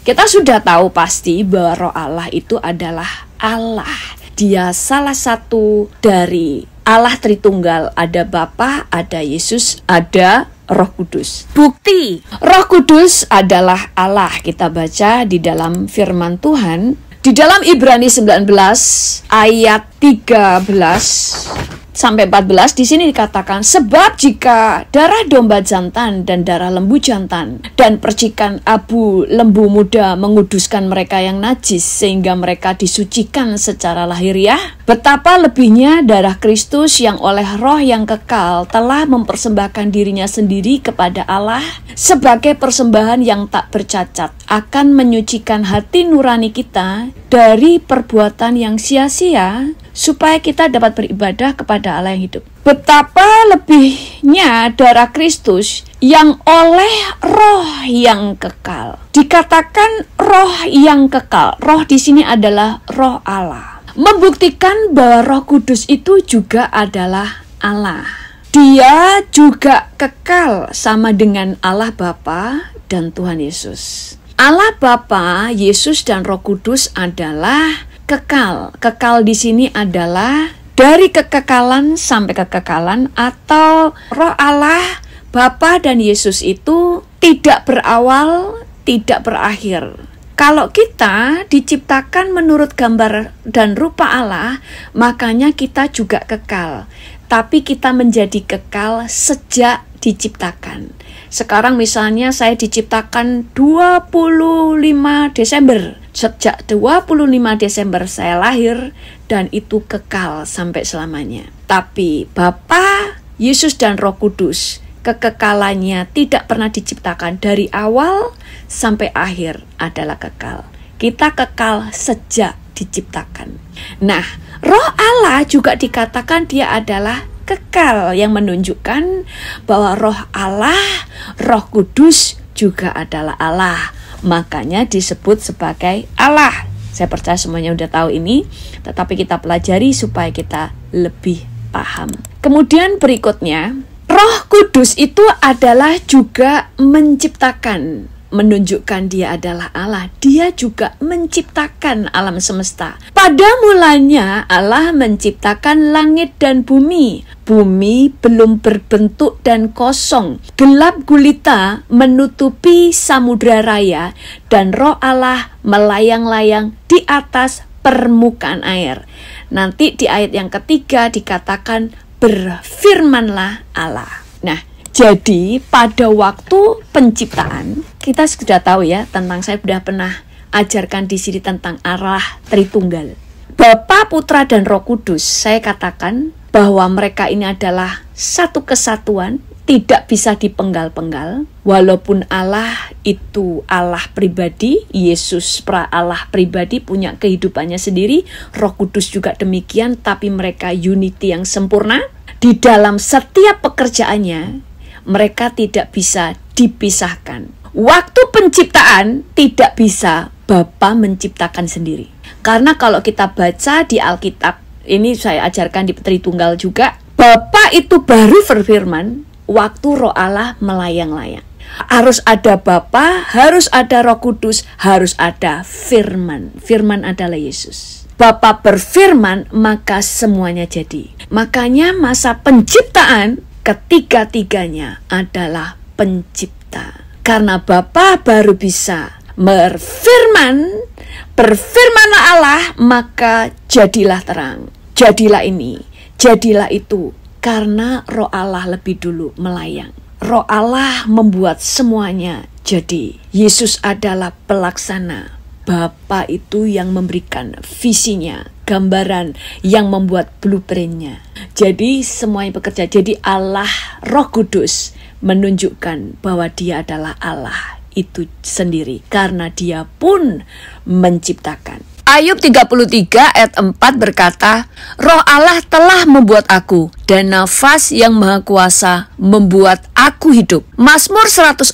Kita sudah tahu pasti bahwa Roh Allah itu adalah Allah. Dia salah satu dari Allah Tritunggal. Ada Bapa, ada Yesus, ada Roh Kudus. Bukti Roh Kudus adalah Allah. Kita baca di dalam firman Tuhan di dalam Ibrani 19 ayat 13 sampai 14. Di sini dikatakan, sebab jika darah domba jantan dan darah lembu jantan dan percikan abu lembu muda menguduskan mereka yang najis sehingga mereka disucikan secara lahiriah, betapa lebihnya darah Kristus yang oleh Roh yang kekal telah mempersembahkan dirinya sendiri kepada Allah sebagai persembahan yang tak bercacat, akan menyucikan hati nurani kita dari perbuatan yang sia-sia, supaya kita dapat beribadah kepada Allah yang hidup. Betapa lebihnya darah Kristus yang oleh Roh yang kekal. Dikatakan Roh yang kekal. Roh di sini adalah Roh Allah. Membuktikan bahwa Roh Kudus itu juga adalah Allah. Dia juga kekal sama dengan Allah Bapa dan Tuhan Yesus. Allah Bapa, Yesus dan Roh Kudus adalah kekal. Kekal di sini adalah dari kekekalan sampai kekekalan, atau Roh Allah, Bapa dan Yesus itu tidak berawal, tidak berakhir. Kalau kita diciptakan menurut gambar dan rupa Allah, makanya kita juga kekal. Tapi kita menjadi kekal sejak diciptakan. Sekarang misalnya saya diciptakan 25 Desember. Sejak 25 Desember saya lahir dan itu kekal sampai selamanya. Tapi Bapa, Yesus dan Roh Kudus, kekekalannya tidak pernah diciptakan. Dari awal sampai akhir adalah kekal. Kita kekal sejak diciptakan. Nah, Roh Allah juga dikatakan dia adalah kekal, yang menunjukkan bahwa Roh Allah, Roh Kudus juga adalah Allah. Makanya disebut sebagai Allah. Saya percaya semuanya udah tahu ini, tetapi kita pelajari supaya kita lebih paham. Kemudian berikutnya, Roh Kudus itu adalah juga menciptakan, menunjukkan dia adalah Allah. Dia juga menciptakan alam semesta. Pada mulanya Allah menciptakan langit dan bumi. Bumi belum berbentuk dan kosong. Gelap gulita menutupi samudra raya dan Roh Allah melayang-layang di atas permukaan air. Nanti di ayat yang ketiga dikatakan berfirmanlah Allah. Nah, jadi pada waktu penciptaan, kita sudah tahu ya tentang, saya sudah pernah ajarkan di sini tentang Allah Tritunggal. Bapa, Putra, dan Roh Kudus, saya katakan bahwa mereka ini adalah satu kesatuan, tidak bisa dipenggal-penggal. Walaupun Allah itu Allah pribadi, Yesus pra Allah pribadi punya kehidupannya sendiri, Roh Kudus juga demikian, tapi mereka unity yang sempurna. Di dalam setiap pekerjaannya, mereka tidak bisa dipisahkan. Waktu penciptaan tidak bisa Bapa menciptakan sendiri. Karena kalau kita baca di Alkitab, ini saya ajarkan di Tritunggal juga, Bapa itu baru berfirman waktu Roh Allah melayang-layang. Harus ada Bapa, harus ada Roh Kudus, harus ada firman. Firman adalah Yesus. Bapa berfirman, maka semuanya jadi. Makanya masa penciptaan, ketiga-tiganya adalah pencipta. Karena Bapa baru bisa berfirman, berfirmanlah Allah, maka jadilah terang. Jadilah ini, jadilah itu. Karena Roh Allah lebih dulu melayang. Roh Allah membuat semuanya jadi. Yesus adalah pelaksana. Bapa itu yang memberikan visinya, gambaran, yang membuat blueprintnya. Jadi semuanya bekerja. Jadi Allah, Roh Kudus menunjukkan bahwa dia adalah Allah itu sendiri. Karena dia pun menciptakan. Ayub 33 ayat 4 berkata, Roh Allah telah membuat aku, dan nafas yang maha kuasa membuat aku hidup. Mazmur 104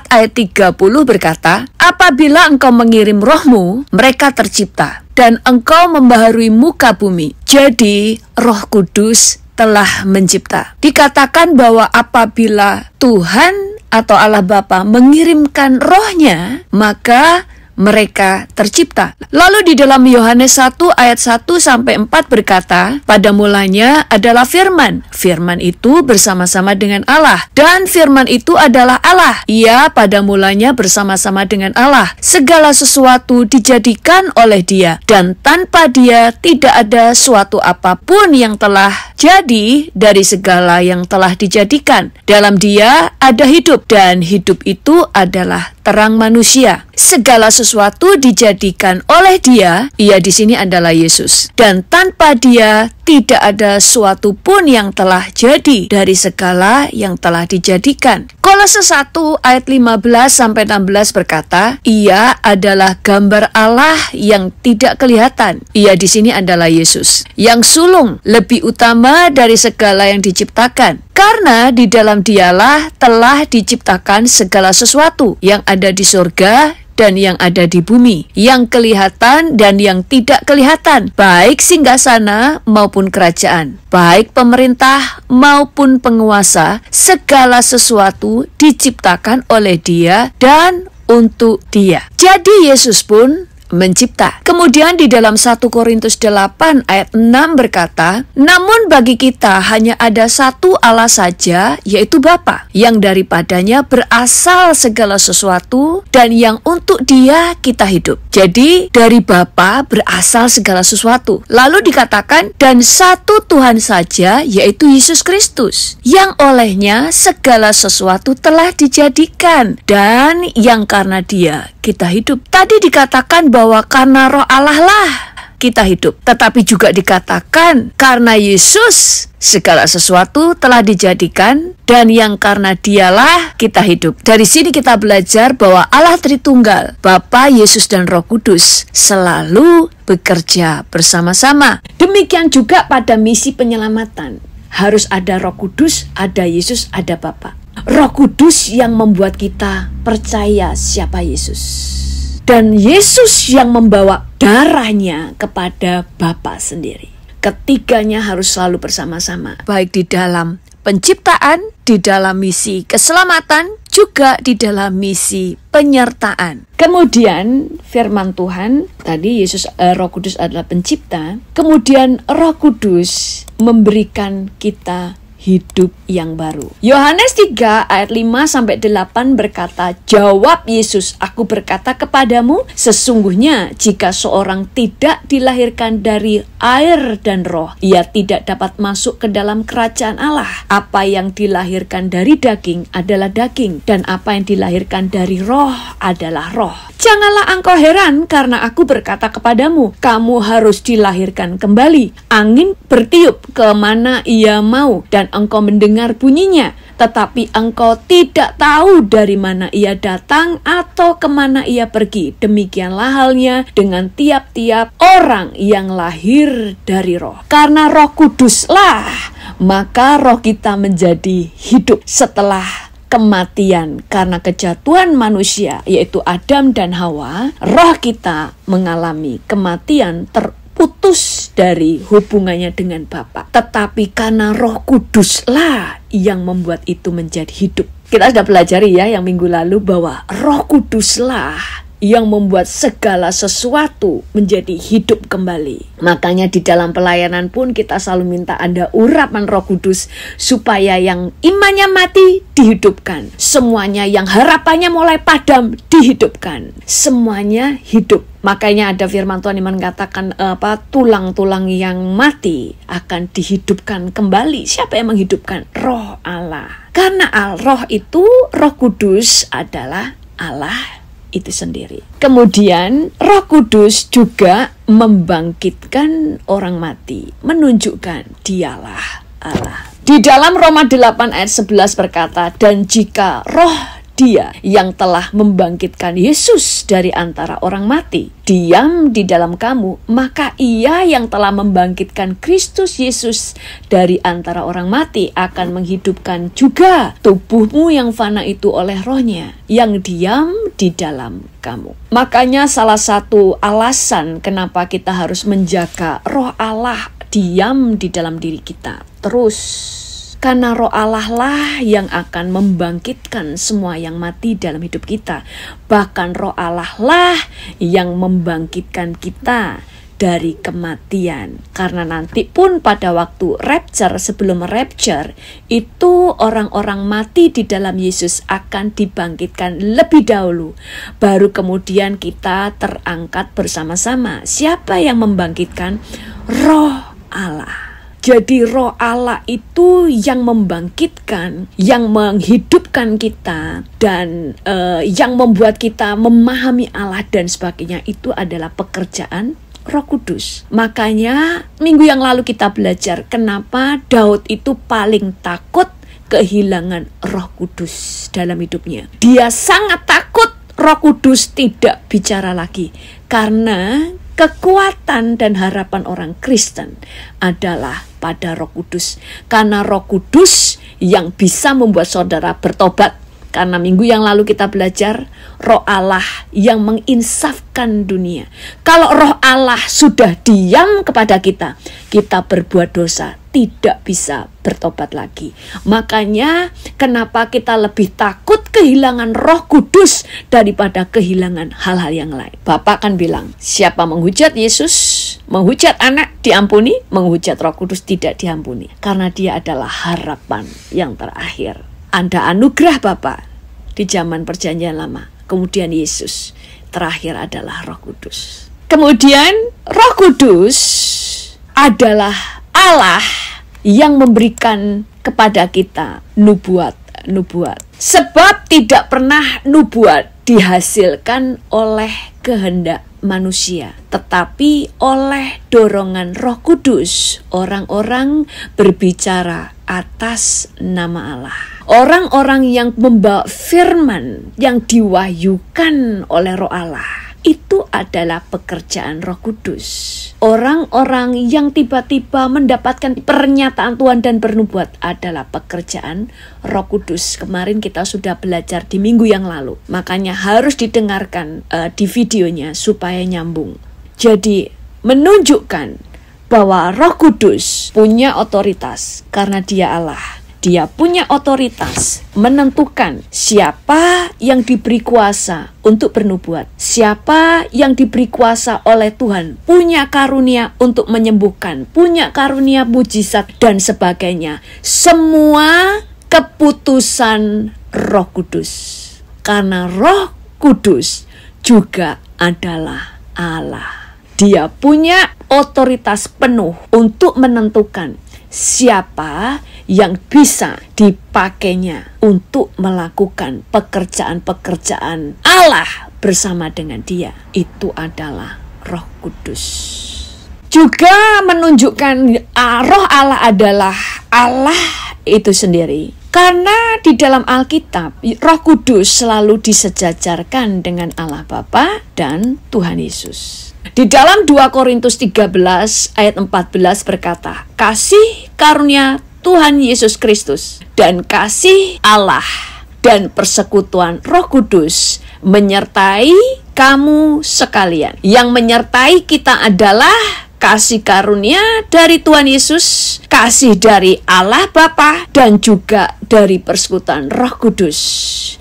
ayat 30 berkata, apabila engkau mengirim rohmu, mereka tercipta, dan engkau membaharui muka bumi. Jadi Roh Kudus telah mencipta. Dikatakan bahwa apabila Tuhan atau Allah Bapa mengirimkan rohnya, maka mereka tercipta. Lalu di dalam Yohanes 1 ayat 1-4 berkata, pada mulanya adalah firman. Firman itu bersama-sama dengan Allah, dan firman itu adalah Allah. Ia pada mulanya bersama-sama dengan Allah. Segala sesuatu dijadikan oleh Dia, dan tanpa Dia tidak ada suatu apapun yang telah jadi dari segala yang telah dijadikan. Dalam Dia ada hidup, dan hidup itu adalah terang manusia. Segala sesuatu dijadikan oleh Dia, Ia di sini adalah Yesus. Dan tanpa Dia tidak ada suatu pun yang telah jadi dari segala yang telah dijadikan. Kolose 1 ayat 15-16 berkata, Ia adalah gambar Allah yang tidak kelihatan. Ia di sini adalah Yesus, yang sulung lebih utama dari segala yang diciptakan. Karena di dalam Dialah telah diciptakan segala sesuatu yang ada di surga dan yang ada di bumi, yang kelihatan dan yang tidak kelihatan, baik singgasana maupun kerajaan, baik pemerintah maupun penguasa, segala sesuatu diciptakan oleh Dia dan untuk Dia. Jadi Yesus pun mencipta. Kemudian di dalam 1 Korintus 8 ayat 6 berkata, namun bagi kita hanya ada satu Allah saja, yaitu Bapa, yang daripadanya berasal segala sesuatu dan yang untuk Dia kita hidup. Jadi dari Bapa berasal segala sesuatu. Lalu dikatakan, dan satu Tuhan saja, yaitu Yesus Kristus, yang olehnya segala sesuatu telah dijadikan dan yang karena Dia kita hidup. Tadi dikatakan bahwa karena Roh Allah lah kita hidup, tetapi juga dikatakan karena Yesus segala sesuatu telah dijadikan dan yang karena Dialah kita hidup. Dari sini kita belajar bahwa Allah Tritunggal, Bapa, Yesus dan Roh Kudus selalu bekerja bersama-sama. Demikian juga pada misi penyelamatan. Harus ada Roh Kudus, ada Yesus, ada Bapa. Roh Kudus yang membuat kita percaya siapa Yesus. Dan Yesus yang membawa darahnya kepada Bapa sendiri. Ketiganya harus selalu bersama-sama. Baik di dalam penciptaan, di dalam misi keselamatan, juga di dalam misi penyertaan. Kemudian firman Tuhan, tadi Yesus Roh Kudus adalah pencipta. Kemudian Roh Kudus memberikan kita hidup yang baru. Yohanes 3 ayat 5-8 berkata, jawab Yesus, aku berkata kepadamu, sesungguhnya jika seorang tidak dilahirkan dari air dan roh, ia tidak dapat masuk ke dalam kerajaan Allah. Apa yang dilahirkan dari daging adalah daging, dan apa yang dilahirkan dari roh adalah roh. Janganlah engkau heran karena aku berkata kepadamu, kamu harus dilahirkan kembali. Angin bertiup kemana ia mau, dan engkau mendengar bunyinya, tetapi engkau tidak tahu dari mana ia datang atau kemana ia pergi. Demikianlah halnya dengan tiap-tiap orang yang lahir dari roh. Karena Roh Kuduslah, maka roh kita menjadi hidup setelah kematian karena kejatuhan manusia, yaitu Adam dan Hawa. Roh kita mengalami kematian, terputus dari hubungannya dengan Bapa. Tetapi karena Roh Kuduslah yang membuat itu menjadi hidup. Kita sudah pelajari ya yang minggu lalu bahwa Roh Kuduslah yang membuat segala sesuatu menjadi hidup kembali. Makanya di dalam pelayanan pun kita selalu minta ada urapan Roh Kudus supaya yang imannya mati dihidupkan. Semuanya yang harapannya mulai padam dihidupkan. Semuanya hidup. Makanya ada firman Tuhan yang mengatakan tulang-tulang yang mati akan dihidupkan kembali. Siapa yang menghidupkan? Roh Allah. Karena Roh itu, Roh Kudus adalah Allah itu sendiri. Kemudian Roh Kudus juga membangkitkan orang mati, menunjukkan Dialah Allah. Di dalam Roma 8 ayat 11 berkata, dan jika Roh Dia yang telah membangkitkan Yesus dari antara orang mati diam di dalam kamu, maka Ia yang telah membangkitkan Kristus Yesus dari antara orang mati akan menghidupkan juga tubuhmu yang fana itu oleh Roh-Nya yang diam di dalam kamu. Makanya salah satu alasan kenapa kita harus menjaga Roh Allah diam di dalam diri kita terus Karena Roh Allah lah yang akan membangkitkan semua yang mati dalam hidup kita. Bahkan Roh Allah lah yang membangkitkan kita dari kematian. Karena nanti pun pada waktu rapture, sebelum rapture, itu orang-orang mati di dalam Yesus akan dibangkitkan lebih dahulu. Baru kemudian kita terangkat bersama-sama. Siapa yang membangkitkan? Roh Allah. Jadi Roh Allah itu yang membangkitkan, yang menghidupkan kita, dan yang membuat kita memahami Allah dan sebagainya. Itu adalah pekerjaan Roh Kudus. Makanya minggu yang lalu kita belajar kenapa Daud itu paling takut kehilangan Roh Kudus dalam hidupnya. Dia sangat takut Roh Kudus tidak bicara lagi, karena kekuatan dan harapan orang Kristen adalah pada Roh Kudus. Karena Roh Kudus yang bisa membuat saudara bertobat. Karena minggu yang lalu kita belajar Roh Allah yang menginsafkan dunia. Kalau Roh Allah sudah diam kepada kita, kita berbuat dosa, tidak bisa bertobat lagi. Makanya kenapa kita lebih takut kehilangan Roh Kudus daripada kehilangan hal-hal yang lain. Bapak kan bilang, siapa menghujat Yesus, menghujat anak diampuni, menghujat Roh Kudus tidak diampuni. Karena dia adalah harapan yang terakhir. Anda anugerah Bapa di zaman perjanjian lama. Kemudian Yesus. Terakhir adalah Roh Kudus. Kemudian Roh Kudus adalah Allah yang memberikan kepada kita nubuat. Sebab tidak pernah nubuat dihasilkan oleh kehendak manusia, tetapi oleh dorongan Roh Kudus. Orang-orang berbicara atas nama Allah. Orang-orang yang membawa firman yang diwahyukan oleh Roh Allah, itu adalah pekerjaan Roh Kudus. Orang-orang yang tiba-tiba mendapatkan pernyataan Tuhan dan bernubuat adalah pekerjaan Roh Kudus. Kemarin kita sudah belajar di minggu yang lalu. Makanya harus didengarkan di videonya supaya nyambung. Jadi menunjukkan bahwa Roh Kudus punya otoritas karena Dia Allah. Dia punya otoritas menentukan siapa yang diberi kuasa untuk bernubuat, siapa yang diberi kuasa oleh Tuhan, punya karunia untuk menyembuhkan, punya karunia mujizat dan sebagainya. Semua keputusan Roh Kudus. Karena Roh Kudus juga adalah Allah. Dia punya otoritas penuh untuk menentukan siapa yang bisa dipakainya untuk melakukan pekerjaan-pekerjaan Allah bersama dengan Dia. Itu adalah Roh Kudus. Juga menunjukkan Roh Allah adalah Allah itu sendiri. Karena di dalam Alkitab, Roh Kudus selalu disejajarkan dengan Allah Bapa dan Tuhan Yesus. Di dalam 2 Korintus 13 ayat 14 berkata, kasih karunia Tuhan Yesus Kristus dan kasih Allah dan persekutuan Roh Kudus menyertai kamu sekalian. Yang menyertai kita adalah kasih karunia dari Tuhan Yesus, kasih dari Allah Bapa, dan juga dari persekutuan Roh Kudus.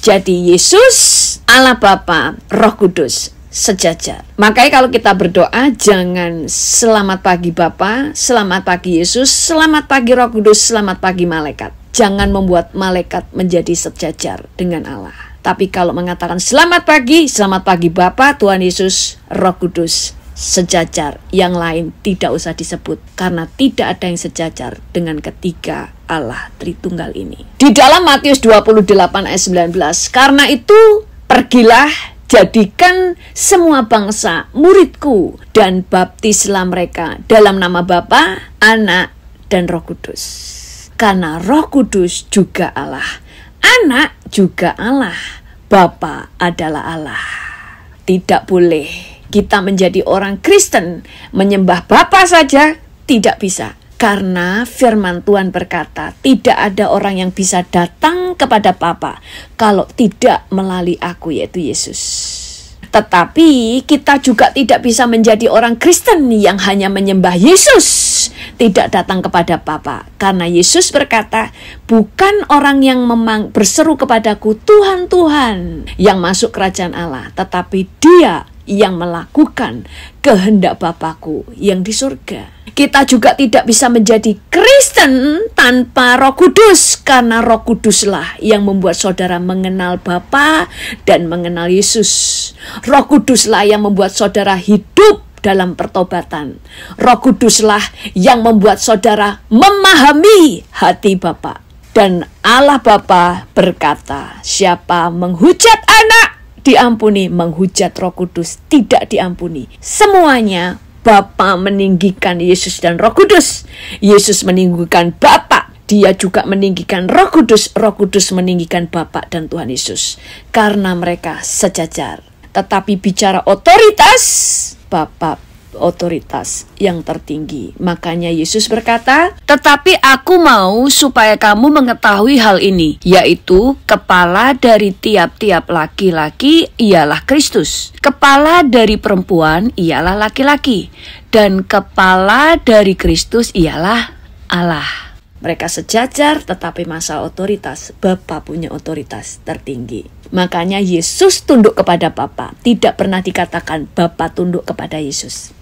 Jadi Yesus, Allah Bapa, Roh Kudus sejajar. Makanya kalau kita berdoa, jangan selamat pagi Bapa, selamat pagi Yesus, selamat pagi Roh Kudus, selamat pagi malaikat. Jangan membuat malaikat menjadi sejajar dengan Allah. Tapi kalau mengatakan selamat pagi Bapa, Tuhan Yesus, Roh Kudus sejajar, yang lain tidak usah disebut, karena tidak ada yang sejajar dengan ketiga Allah Tritunggal ini. Di dalam Matius 28 ayat 19, karena itu pergilah, jadikan semua bangsa muridku dan baptislah mereka dalam nama Bapa, Anak, dan Roh Kudus. Karena Roh Kudus juga Allah, Anak juga Allah, Bapa adalah Allah. Tidak boleh kita menjadi orang Kristen menyembah Bapa saja, tidak bisa. Karena firman Tuhan berkata, tidak ada orang yang bisa datang kepada Bapa kalau tidak melalui aku, yaitu Yesus. Tetapi kita juga tidak bisa menjadi orang Kristen yang hanya menyembah Yesus Yesus tidak datang kepada Bapa. Karena Yesus berkata, bukan orang yang berseru kepadaku, Tuhan, Tuhan, yang masuk kerajaan Allah, tetapi dia yang melakukan kehendak Bapakku yang di surga. Kita juga tidak bisa menjadi Kristen tanpa Roh Kudus, karena Roh Kuduslah yang membuat saudara mengenal Bapa dan mengenal Yesus. Roh Kuduslah yang membuat saudara hidup dalam pertobatan. Roh Kuduslah yang membuat saudara memahami hati Bapa. Dan Allah Bapa berkata, siapa menghujat anak diampuni, menghujat Roh Kudus tidak diampuni. Semuanya Bapa meninggikan Yesus dan Roh Kudus. Yesus meninggikan Bapa, dia juga meninggikan Roh Kudus. Roh Kudus meninggikan Bapa dan Tuhan Yesus, karena mereka sejajar. Tetapi bicara otoritas, Bapa otoritas yang tertinggi. Makanya Yesus berkata, tetapi aku mau supaya kamu mengetahui hal ini, yaitu kepala dari tiap-tiap laki-laki ialah Kristus, kepala dari perempuan ialah laki-laki, dan kepala dari Kristus ialah Allah. Mereka sejajar, tetapi masalah otoritas, Bapa punya otoritas tertinggi. Makanya Yesus tunduk kepada Bapa. Tidak pernah dikatakan Bapa tunduk kepada Yesus.